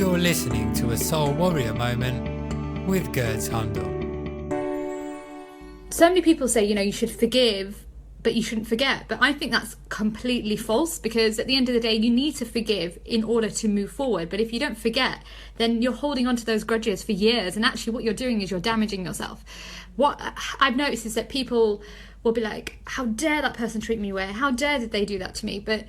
You're listening to a Soul Warrior Moment with Gurds Hundal. So many people say, you should forgive, but you shouldn't forget. But I think that's completely false, because at the end of the day, you need to forgive in order to move forward. But if you don't forget, then you're holding on to those grudges for years. And actually what you're doing is you're damaging yourself. What I've noticed is that people will be like, how dare that person treat me well? How dare did they do that to me? But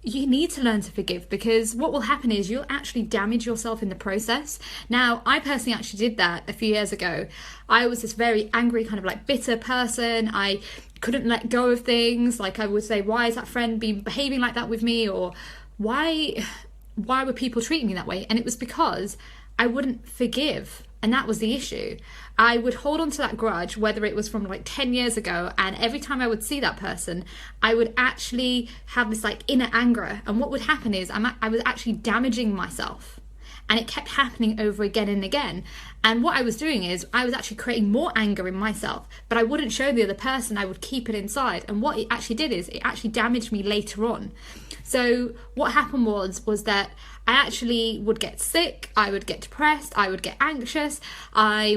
you need to learn to forgive, because what will happen is you'll actually damage yourself in the process. Now, I personally actually did that a few years ago. I was this very angry, kind of like bitter person. I couldn't let go of things. Like, I would say, why is that friend behaving like that with me? Or why were people treating me that way? And it was because I wouldn't forgive. And that was the issue. I would hold on to that grudge, whether it was from like 10 years ago, and every time I would see that person, I would actually have this like inner anger. And what would happen is I was actually damaging myself. And it kept happening over again and again. And what I was doing is I was actually creating more anger in myself, but I wouldn't show the other person. I would keep it inside. And what it actually did is it actually damaged me later on. So what happened was that I actually would get sick, I would get depressed, I would get anxious, my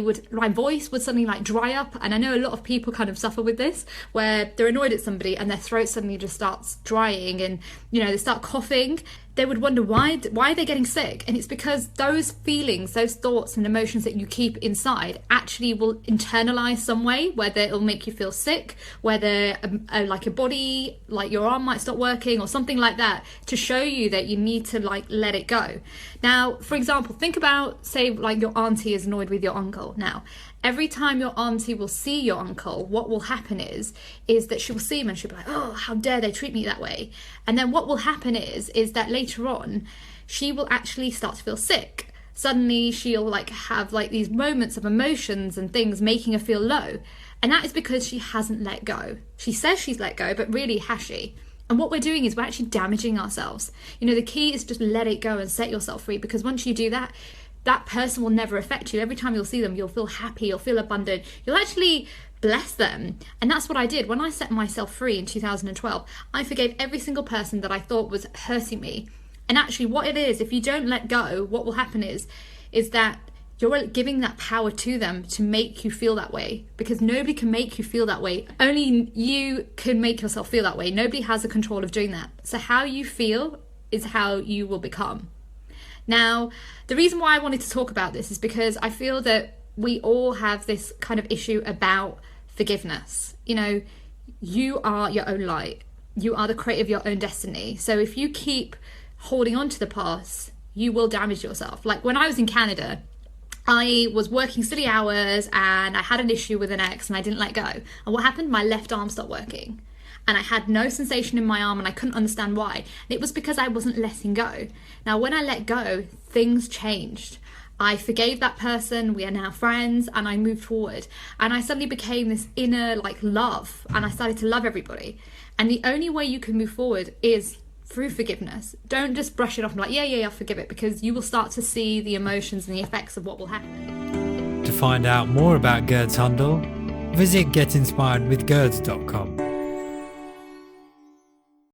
voice would suddenly like dry up. And I know a lot of people kind of suffer with this, where they're annoyed at somebody and their throat suddenly just starts drying, and they start coughing. They would wonder why are they getting sick? And it's because those feelings, those thoughts and emotions that you keep inside actually will internalize some way, whether it'll make you feel sick, whether like a body, like your arm might stop working or something like that, to show you that you need to like let it go. Now, for example, think about, say, like your auntie is annoyed with your uncle. Now, every time your auntie will see your uncle, what will happen is that she will see him and she'll be like, oh, how dare they treat me that way? And then what will happen is that later on, she will actually start to feel sick. Suddenly she'll like have like these moments of emotions and things making her feel low. And that is because she hasn't let go. She says she's let go, but really has she? And what we're doing is we're actually damaging ourselves. The key is just let it go and set yourself free, because once you do that, that person will never affect you. Every time you'll see them, you'll feel happy, you'll feel abundant, you'll actually bless them. And that's what I did. When I set myself free in 2012, I forgave every single person that I thought was hurting me. And actually what it is, if you don't let go, what will happen is that you're giving that power to them to make you feel that way, because nobody can make you feel that way. Only you can make yourself feel that way. Nobody has the control of doing that. So how you feel is how you will become. Now, the reason why I wanted to talk about this is because I feel that we all have this kind of issue about forgiveness. You are your own light. You are the creator of your own destiny. So if you keep holding on to the past, you will damage yourself. Like when I was in Canada, I was working silly hours and I had an issue with an ex and I didn't let go. And what happened? My left arm stopped working. And I had no sensation in my arm and I couldn't understand why. And it was because I wasn't letting go. Now, when I let go, things changed. I forgave that person, we are now friends, and I moved forward. And I suddenly became this inner love, and I started to love everybody. And the only way you can move forward is through forgiveness. Don't just brush it off and yeah, I'll forgive it, because you will start to see the emotions and the effects of what will happen. To find out more about Gurds Hundal, visit getinspiredwithgurds.com.